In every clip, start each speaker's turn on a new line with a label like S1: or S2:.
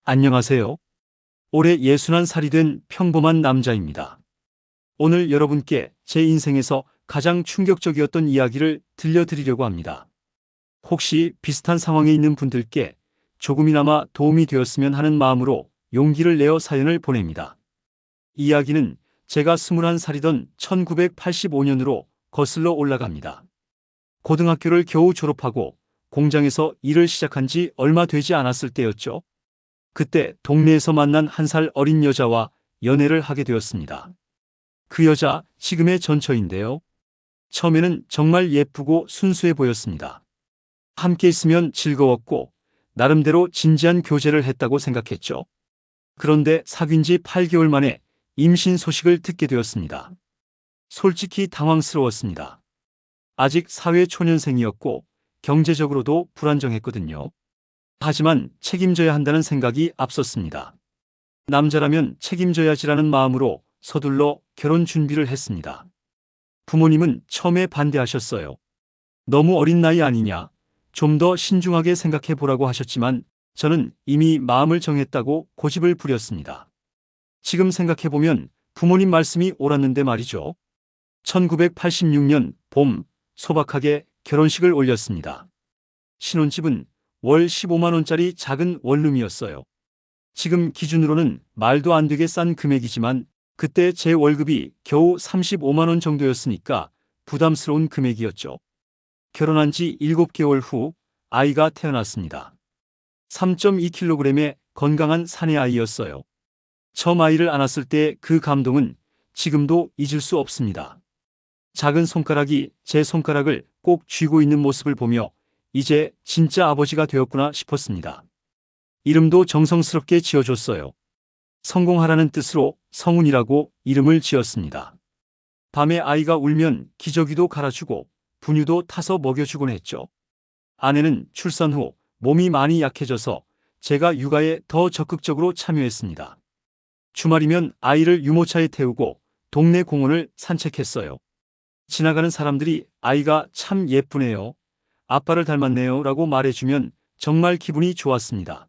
S1: 안녕하세요. 올해 61살이 된 평범한 남자입니다. 오늘 여러분께 제 인생에서 가장 충격적이었던 이야기를 들려드리려고 합니다. 혹시 비슷한 상황에 있는 분들께 조금이나마 도움이 되었으면 하는 마음으로 용기를 내어 사연을 보냅니다. 이야기는 제가 21살이던 1985년으로 거슬러 올라갑니다. 고등학교를 겨우 졸업하고 공장에서 일을 시작한 지 얼마 되지 않았을 때였죠. 그때 동네에서 만난 한 살 어린 여자와 연애를 하게 되었습니다. 그 여자 지금의 전처인데요. 처음에는 정말 예쁘고 순수해 보였습니다. 함께 있으면 즐거웠고 나름대로 진지한 교제를 했다고 생각했죠. 그런데 사귄 지 8개월 만에 임신 소식을 듣게 되었습니다. 솔직히 당황스러웠습니다. 아직 사회 초년생이었고 경제적으로도 불안정했거든요. 하지만 책임져야 한다는 생각이 앞섰습니다. 남자라면 책임져야지라는 마음으로 서둘러 결혼 준비를 했습니다. 부모님은 처음에 반대하셨어요. 너무 어린 나이 아니냐, 좀 더 신중하게 생각해 보라고 하셨지만 저는 이미 마음을 정했다고 고집을 부렸습니다. 지금 생각해 보면 부모님 말씀이 옳았는데 말이죠. 1986년 봄 소박하게 결혼식을 올렸습니다. 신혼집은 월 15만 원짜리 작은 원룸이었어요. 지금 기준으로는 말도 안 되게 싼 금액이지만 그때 제 월급이 겨우 35만 원 정도였으니까 부담스러운 금액이었죠. 결혼한 지 7개월 후 아이가 태어났습니다. 3.2kg의 건강한 사내 아이였어요. 처음 아이를 안았을 때 그 감동은 지금도 잊을 수 없습니다. 작은 손가락이 제 손가락을 꼭 쥐고 있는 모습을 보며 이제 진짜 아버지가 되었구나 싶었습니다. 이름도 정성스럽게 지어줬어요. 성공하라는 뜻으로 성훈이라고 이름을 지었습니다. 밤에 아이가 울면 기저귀도 갈아주고 분유도 타서 먹여주곤 했죠. 아내는 출산 후 몸이 많이 약해져서 제가 육아에 더 적극적으로 참여했습니다. 주말이면 아이를 유모차에 태우고 동네 공원을 산책했어요. 지나가는 사람들이 아이가 참 예쁘네요. 아빠를 닮았네요 라고 말해주면 정말 기분이 좋았습니다.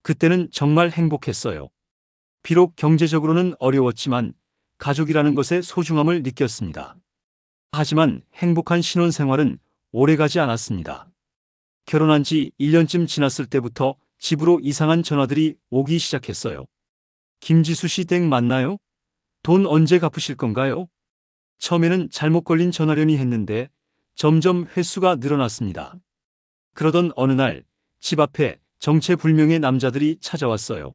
S1: 그때는 정말 행복했어요. 비록 경제적으로는 어려웠지만 가족이라는 것의 소중함을 느꼈습니다. 하지만 행복한 신혼생활은 오래가지 않았습니다. 결혼한 지 1년쯤 지났을 때부터 집으로 이상한 전화들이 오기 시작했어요. 김지수 씨 댁 맞나요? 돈 언제 갚으실 건가요? 처음에는 잘못 걸린 전화려니 했는데 점점 횟수가 늘어났습니다. 그러던 어느 날 집 앞에 정체불명의 남자들이 찾아왔어요.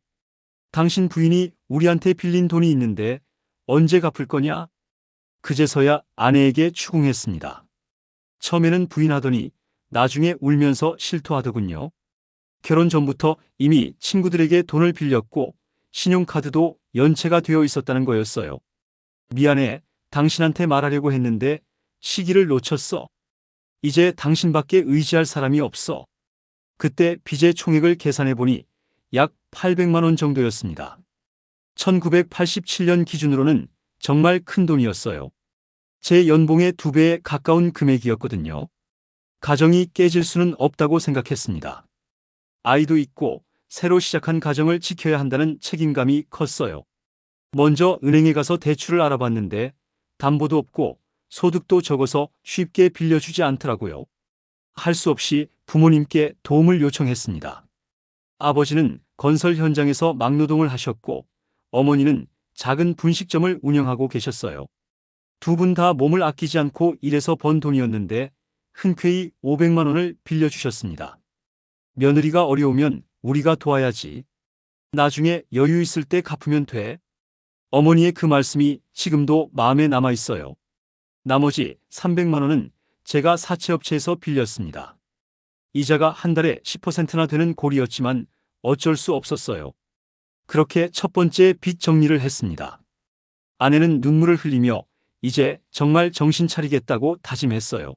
S1: 당신 부인이 우리한테 빌린 돈이 있는데 언제 갚을 거냐? 그제서야 아내에게 추궁했습니다. 처음에는 부인하더니 나중에 울면서 실토하더군요. 결혼 전부터 이미 친구들에게 돈을 빌렸고 신용카드도 연체가 되어 있었다는 거였어요. 미안해, 당신한테 말하려고 했는데 시기를 놓쳤어. 이제 당신밖에 의지할 사람이 없어. 그때 빚의 총액을 계산해 보니 약 800만 원 정도였습니다. 1987년 기준으로는 정말 큰 돈이었어요. 제 연봉의 2배에 가까운 금액이었거든요. 가정이 깨질 수는 없다고 생각했습니다. 아이도 있고 새로 시작한 가정을 지켜야 한다는 책임감이 컸어요. 먼저 은행에 가서 대출을 알아봤는데 담보도 없고 소득도 적어서 쉽게 빌려주지 않더라고요. 할 수 없이 부모님께 도움을 요청했습니다. 아버지는 건설 현장에서 막노동을 하셨고 어머니는 작은 분식점을 운영하고 계셨어요. 두 분 다 몸을 아끼지 않고 일해서 번 돈이었는데 흔쾌히 500만 원을 빌려주셨습니다. 며느리가 어려우면 우리가 도와야지. 나중에 여유 있을 때 갚으면 돼. 어머니의 그 말씀이 지금도 마음에 남아 있어요. 나머지 300만 원은 제가 사채업체에서 빌렸습니다. 이자가 한 달에 10%나 되는 꼴이었지만 어쩔 수 없었어요. 그렇게 첫 번째 빚 정리를 했습니다. 아내는 눈물을 흘리며 이제 정말 정신 차리겠다고 다짐했어요.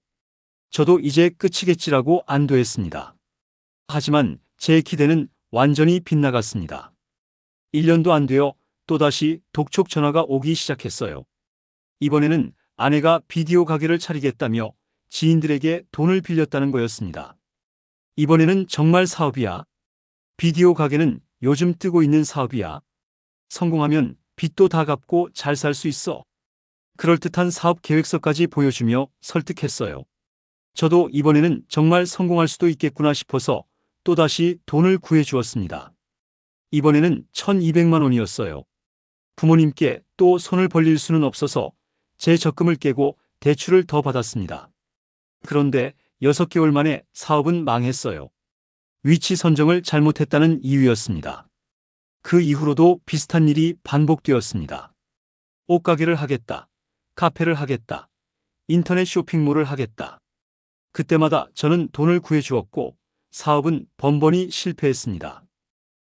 S1: 저도 이제 끝이겠지라고 안도했습니다. 하지만 제 기대는 완전히 빗나갔습니다. 1년도 안 되어 또다시 독촉 전화가 오기 시작했어요. 이번에는 아내가 비디오 가게를 차리겠다며 지인들에게 돈을 빌렸다는 거였습니다. 이번에는 정말 사업이야. 비디오 가게는 요즘 뜨고 있는 사업이야. 성공하면 빚도 다 갚고 잘 살 수 있어. 그럴듯한 사업 계획서까지 보여주며 설득했어요. 저도 이번에는 정말 성공할 수도 있겠구나 싶어서 또다시 돈을 구해주었습니다. 이번에는 1200만 원이었어요. 부모님께 또 손을 벌릴 수는 없어서 제 적금을 깨고 대출을 더 받았습니다. 그런데 6개월 만에 사업은 망했어요. 위치 선정을 잘못했다는 이유였습니다. 그 이후로도 비슷한 일이 반복되었습니다. 옷가게를 하겠다. 카페를 하겠다. 인터넷 쇼핑몰을 하겠다. 그때마다 저는 돈을 구해주었고 사업은 번번이 실패했습니다.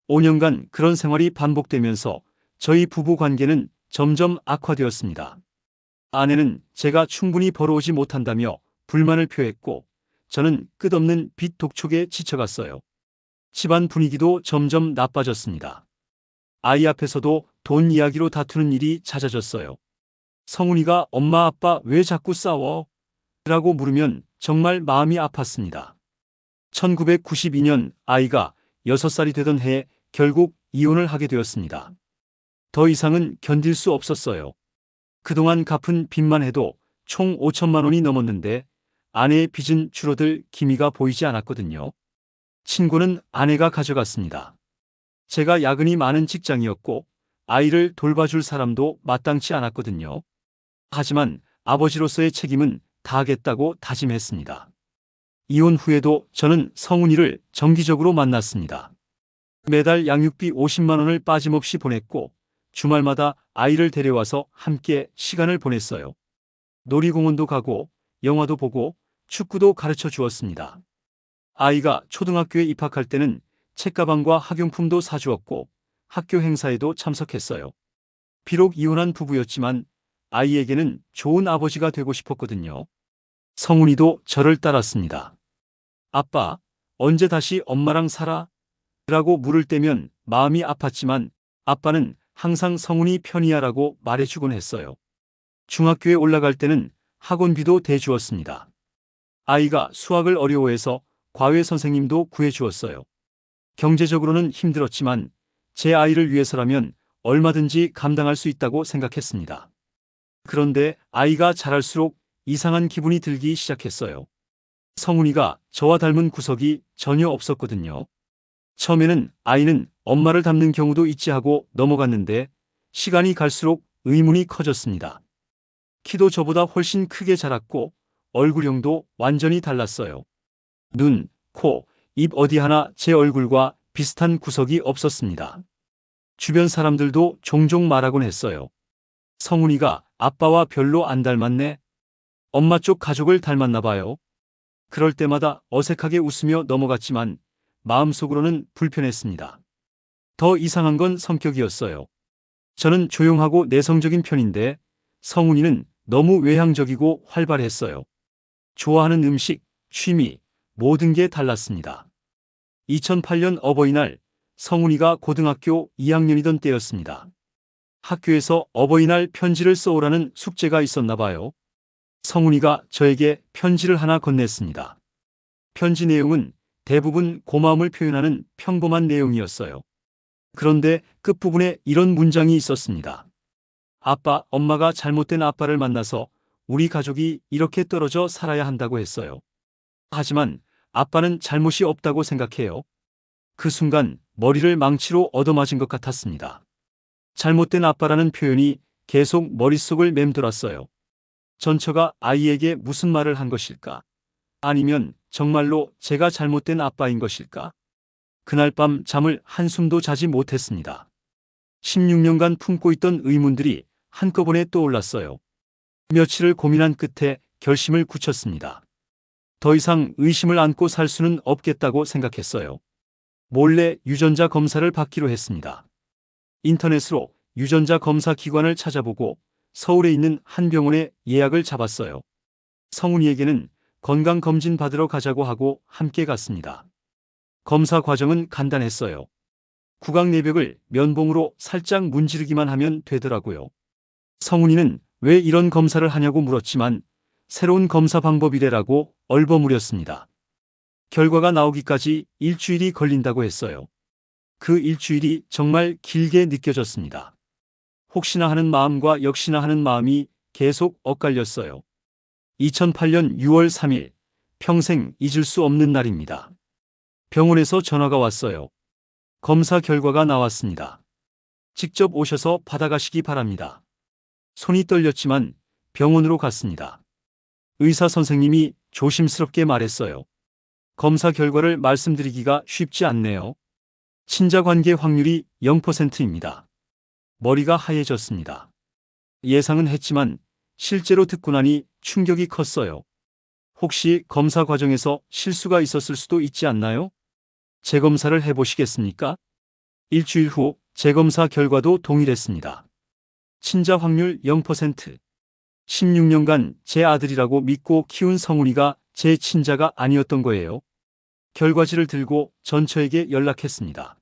S1: 5년간 그런 생활이 반복되면서 저희 부부 관계는 점점 악화되었습니다. 아내는 제가 충분히 벌어오지 못한다며 불만을 표했고 저는 끝없는 빚 독촉에 지쳐갔어요. 집안 분위기도 점점 나빠졌습니다. 아이 앞에서도 돈 이야기로 다투는 일이 잦아졌어요. 성훈이가 엄마 아빠 왜 자꾸 싸워? 라고 물으면 정말 마음이 아팠습니다. 1992년 아이가 6살이 되던 해에 결국 이혼을 하게 되었습니다. 더 이상은 견딜 수 없었어요. 그동안 갚은 빚만 해도 총 5천만 원이 넘었는데 아내의 빚은 줄어들 기미가 보이지 않았거든요. 친구는 아내가 가져갔습니다. 제가 야근이 많은 직장이었고 아이를 돌봐줄 사람도 마땅치 않았거든요. 하지만 아버지로서의 책임은 다하겠다고 다짐했습니다. 이혼 후에도 저는 성훈이를 정기적으로 만났습니다. 매달 양육비 50만 원을 빠짐없이 보냈고 주말마다 아이를 데려와서 함께 시간을 보냈어요. 놀이공원도 가고 영화도 보고 축구도 가르쳐 주었습니다. 아이가 초등학교에 입학할 때는 책가방과 학용품도 사주었고 학교 행사에도 참석했어요. 비록 이혼한 부부였지만 아이에게는 좋은 아버지가 되고 싶었거든요. 성훈이도 저를 따랐습니다. 아빠, 언제 다시 엄마랑 살아? 라고 물을 때면 마음이 아팠지만 아빠는 항상 성훈이 편이야 라고 말해주곤 했어요. 중학교에 올라갈 때는 학원비도 대주었습니다. 아이가 수학을 어려워해서 과외 선생님도 구해주었어요. 경제적으로는 힘들었지만 제 아이를 위해서라면 얼마든지 감당할 수 있다고 생각했습니다. 그런데 아이가 자랄수록 이상한 기분이 들기 시작했어요. 성훈이가 저와 닮은 구석이 전혀 없었거든요. 처음에는 아이는 엄마를 닮는 경우도 있지 하고 넘어갔는데 시간이 갈수록 의문이 커졌습니다. 키도 저보다 훨씬 크게 자랐고 얼굴형도 완전히 달랐어요. 눈, 코, 입 어디 하나 제 얼굴과 비슷한 구석이 없었습니다. 주변 사람들도 종종 말하곤 했어요. 성훈이가 아빠와 별로 안 닮았네. 엄마 쪽 가족을 닮았나 봐요. 그럴 때마다 어색하게 웃으며 넘어갔지만 마음속으로는 불편했습니다. 더 이상한 건 성격이었어요. 저는 조용하고 내성적인 편인데 성훈이는 너무 외향적이고 활발했어요. 좋아하는 음식, 취미, 모든 게 달랐습니다. 2008년 어버이날, 성훈이가 고등학교 2학년이던 때였습니다. 학교에서 어버이날 편지를 써오라는 숙제가 있었나 봐요. 성훈이가 저에게 편지를 하나 건넸습니다. 편지 내용은 대부분 고마움을 표현하는 평범한 내용이었어요. 그런데 끝부분에 이런 문장이 있었습니다. 아빠, 엄마가 잘못된 아빠를 만나서 우리 가족이 이렇게 떨어져 살아야 한다고 했어요. 하지만 아빠는 잘못이 없다고 생각해요. 그 순간 머리를 망치로 얻어맞은 것 같았습니다. 잘못된 아빠라는 표현이 계속 머릿속을 맴돌았어요. 전처가 아이에게 무슨 말을 한 것일까? 아니면 정말로 제가 잘못된 아빠인 것일까? 그날 밤 잠을 한숨도 자지 못했습니다. 16년간 품고 있던 의문들이 한꺼번에 떠올랐어요. 며칠을 고민한 끝에 결심을 굳혔습니다. 더 이상 의심을 안고 살 수는 없겠다고 생각했어요. 몰래 유전자 검사를 받기로 했습니다. 인터넷으로 유전자 검사 기관을 찾아보고 서울에 있는 한 병원에 예약을 잡았어요. 성훈이에게는 건강검진 받으러 가자고 하고 함께 갔습니다. 검사 과정은 간단했어요. 구강내벽을 면봉으로 살짝 문지르기만 하면 되더라고요. 성훈이는 왜 이런 검사를 하냐고 물었지만 새로운 검사 방법이래라고 얼버무렸습니다. 결과가 나오기까지 일주일이 걸린다고 했어요. 그 일주일이 정말 길게 느껴졌습니다. 혹시나 하는 마음과 역시나 하는 마음이 계속 엇갈렸어요. 2008년 6월 3일, 평생 잊을 수 없는 날입니다. 병원에서 전화가 왔어요. 검사 결과가 나왔습니다. 직접 오셔서 받아가시기 바랍니다. 손이 떨렸지만 병원으로 갔습니다. 의사 선생님이 조심스럽게 말했어요. 검사 결과를 말씀드리기가 쉽지 않네요. 친자 관계 확률이 0%입니다. 머리가 하얘졌습니다. 예상은 했지만 실제로 듣고 나니 충격이 컸어요. 혹시 검사 과정에서 실수가 있었을 수도 있지 않나요? 재검사를 해보시겠습니까? 일주일 후 재검사 결과도 동일했습니다. 친자 확률 0%. 16년간 제 아들이라고 믿고 키운 성훈이가 제 친자가 아니었던 거예요. 결과지를 들고 전처에게 연락했습니다.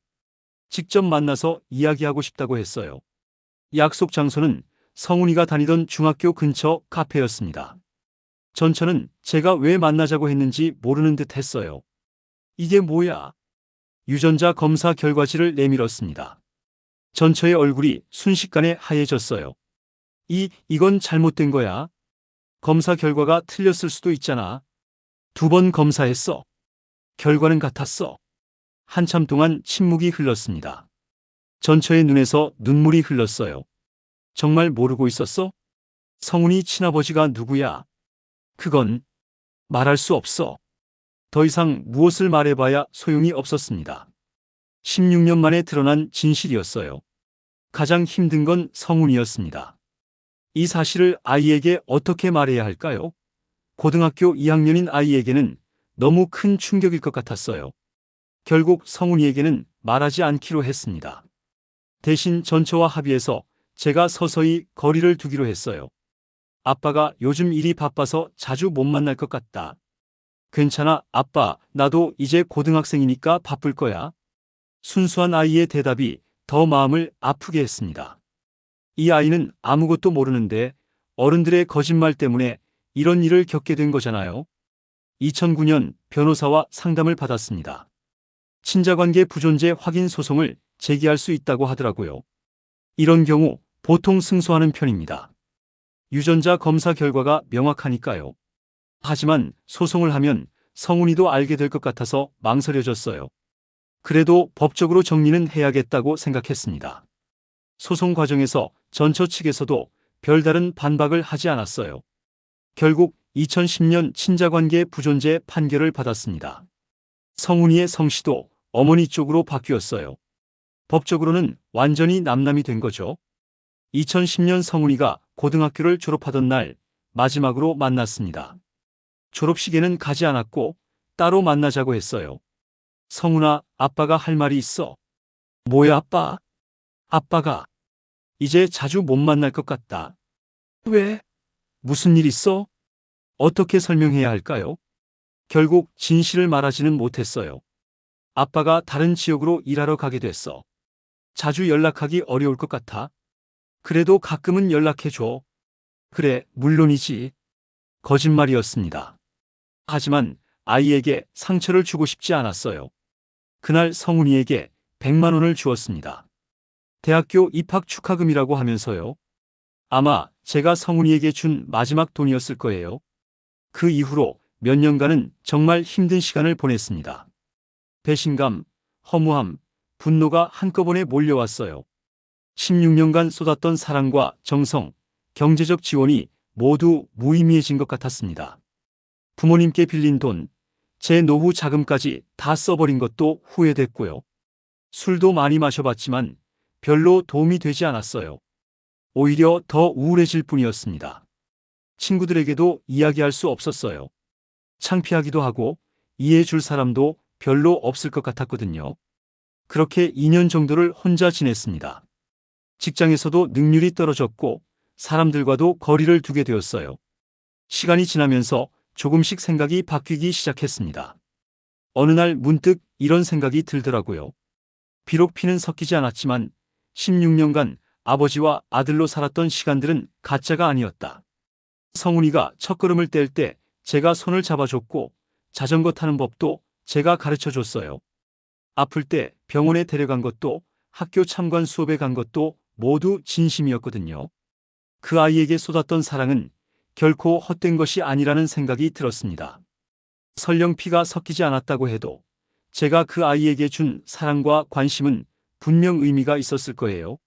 S1: 직접 만나서 이야기하고 싶다고 했어요. 약속 장소는 성훈이가 다니던 중학교 근처 카페였습니다. 전처는 제가 왜 만나자고 했는지 모르는 듯 했어요. 이게 뭐야? 유전자 검사 결과지를 내밀었습니다. 전처의 얼굴이 순식간에 하얘졌어요. 이건 잘못된 거야. 검사 결과가 틀렸을 수도 있잖아. 2번 검사했어. 결과는 같았어. 한참 동안 침묵이 흘렀습니다. 전처의 눈에서 눈물이 흘렀어요. 정말 모르고 있었어? 성훈이 친아버지가 누구야? 그건 말할 수 없어. 더 이상 무엇을 말해봐야 소용이 없었습니다. 16년 만에 드러난 진실이었어요. 가장 힘든 건 성훈이었습니다. 이 사실을 아이에게 어떻게 말해야 할까요? 고등학교 2학년인 아이에게는 너무 큰 충격일 것 같았어요. 결국 성훈이에게는 말하지 않기로 했습니다. 대신 전처와 합의해서 제가 서서히 거리를 두기로 했어요. 아빠가 요즘 일이 바빠서 자주 못 만날 것 같다. 괜찮아, 아빠, 나도 이제 고등학생이니까 바쁠 거야. 순수한 아이의 대답이 더 마음을 아프게 했습니다. 이 아이는 아무것도 모르는데 어른들의 거짓말 때문에 이런 일을 겪게 된 거잖아요. 2009년 변호사와 상담을 받았습니다. 친자관계 부존재 확인 소송을 제기할 수 있다고 하더라고요. 이런 경우 보통 승소하는 편입니다. 유전자 검사 결과가 명확하니까요. 하지만 소송을 하면 성훈이도 알게 될 것 같아서 망설여졌어요. 그래도 법적으로 정리는 해야겠다고 생각했습니다. 소송 과정에서 전처 측에서도 별다른 반박을 하지 않았어요. 결국 2010년 친자관계 부존재 판결을 받았습니다. 성훈이의 성씨도 어머니 쪽으로 바뀌었어요. 법적으로는 완전히 남남이 된 거죠. 2010년 성훈이가 고등학교를 졸업하던 날 마지막으로 만났습니다. 졸업식에는 가지 않았고 따로 만나자고 했어요. 성훈아, 아빠가 할 말이 있어. 뭐야, 아빠? 아빠가 이제 자주 못 만날 것 같다. 왜? 무슨 일 있어? 어떻게 설명해야 할까요? 결국 진실을 말하지는 못했어요. 아빠가 다른 지역으로 일하러 가게 됐어. 자주 연락하기 어려울 것 같아. 그래도 가끔은 연락해줘. 그래, 물론이지. 거짓말이었습니다. 하지만 아이에게 상처를 주고 싶지 않았어요. 그날 성훈이에게 100만 원을 주었습니다. 대학교 입학 축하금이라고 하면서요. 아마 제가 성훈이에게 준 마지막 돈이었을 거예요. 그 이후로 몇 년간은 정말 힘든 시간을 보냈습니다. 배신감, 허무함, 분노가 한꺼번에 몰려왔어요. 16년간 쏟았던 사랑과 정성, 경제적 지원이 모두 무의미해진 것 같았습니다. 부모님께 빌린 돈, 제 노후 자금까지 다 써버린 것도 후회됐고요. 술도 많이 마셔봤지만 별로 도움이 되지 않았어요. 오히려 더 우울해질 뿐이었습니다. 친구들에게도 이야기할 수 없었어요. 창피하기도 하고 이해해 줄 사람도 별로 없을 것 같았거든요. 그렇게 2년 정도를 혼자 지냈습니다. 직장에서도 능률이 떨어졌고 사람들과도 거리를 두게 되었어요. 시간이 지나면서 조금씩 생각이 바뀌기 시작했습니다. 어느 날 문득 이런 생각이 들더라고요. 비록 피는 섞이지 않았지만 16년간 아버지와 아들로 살았던 시간들은 가짜가 아니었다. 성훈이가 첫걸음을 뗄 때 제가 손을 잡아줬고 자전거 타는 법도 제가 가르쳐줬어요. 아플 때 병원에 데려간 것도, 학교 참관 수업에 간 것도 모두 진심이었거든요. 그 아이에게 쏟았던 사랑은 결코 헛된 것이 아니라는 생각이 들었습니다. 설령 피가 섞이지 않았다고 해도 제가 그 아이에게 준 사랑과 관심은 분명 의미가 있었을 거예요.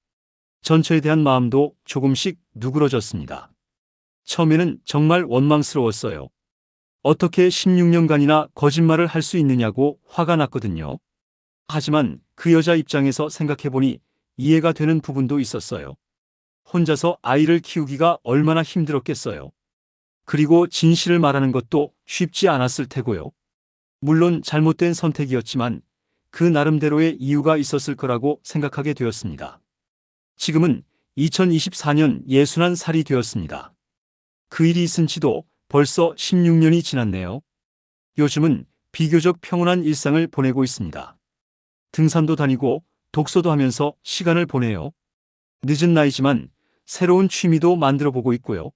S1: 전처에 대한 마음도 조금씩 누그러졌습니다. 처음에는 정말 원망스러웠어요. 어떻게 16년간이나 거짓말을 할 수 있느냐고 화가 났거든요. 하지만 그 여자 입장에서 생각해보니 이해가 되는 부분도 있었어요. 혼자서 아이를 키우기가 얼마나 힘들었겠어요. 그리고 진실을 말하는 것도 쉽지 않았을 테고요. 물론 잘못된 선택이었지만 그 나름대로의 이유가 있었을 거라고 생각하게 되었습니다. 지금은 2024년 61살이 되었습니다. 그 일이 있은 지도 벌써 16년이 지났네요. 요즘은 비교적 평온한 일상을 보내고 있습니다. 등산도 다니고 독서도 하면서 시간을 보내요. 늦은 나이지만 새로운 취미도 만들어 보고 있고요.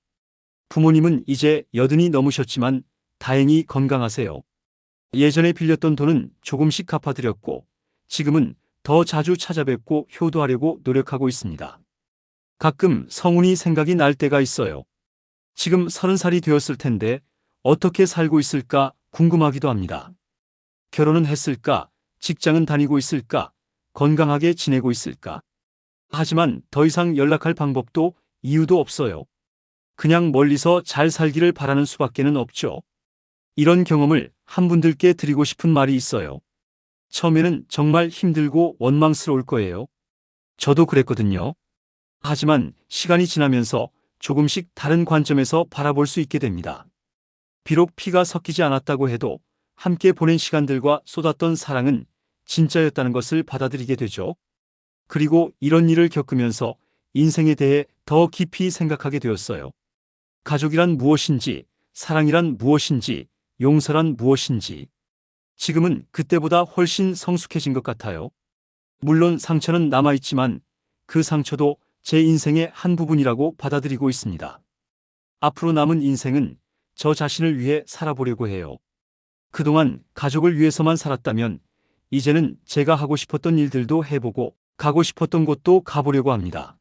S1: 부모님은 이제 80이 넘으셨지만 다행히 건강하세요. 예전에 빌렸던 돈은 조금씩 갚아드렸고 지금은 더 자주 찾아뵙고 효도하려고 노력하고 있습니다. 가끔 성운이 생각이 날 때가 있어요. 지금 30살이 되었을 텐데 어떻게 살고 있을까 궁금하기도 합니다. 결혼은 했을까? 직장은 다니고 있을까? 건강하게 지내고 있을까? 하지만 더 이상 연락할 방법도 이유도 없어요. 그냥 멀리서 잘 살기를 바라는 수밖에는 없죠. 이런 경험을 한 분들께 드리고 싶은 말이 있어요. 처음에는 정말 힘들고 원망스러울 거예요. 저도 그랬거든요. 하지만 시간이 지나면서 조금씩 다른 관점에서 바라볼 수 있게 됩니다. 비록 피가 섞이지 않았다고 해도 함께 보낸 시간들과 쏟았던 사랑은 진짜였다는 것을 받아들이게 되죠. 그리고 이런 일을 겪으면서 인생에 대해 더 깊이 생각하게 되었어요. 가족이란 무엇인지, 사랑이란 무엇인지, 용서란 무엇인지. 지금은 그때보다 훨씬 성숙해진 것 같아요. 물론 상처는 남아있지만 그 상처도 제 인생의 한 부분이라고 받아들이고 있습니다. 앞으로 남은 인생은 저 자신을 위해 살아보려고 해요. 그동안 가족을 위해서만 살았다면 이제는 제가 하고 싶었던 일들도 해보고 가고 싶었던 곳도 가보려고 합니다.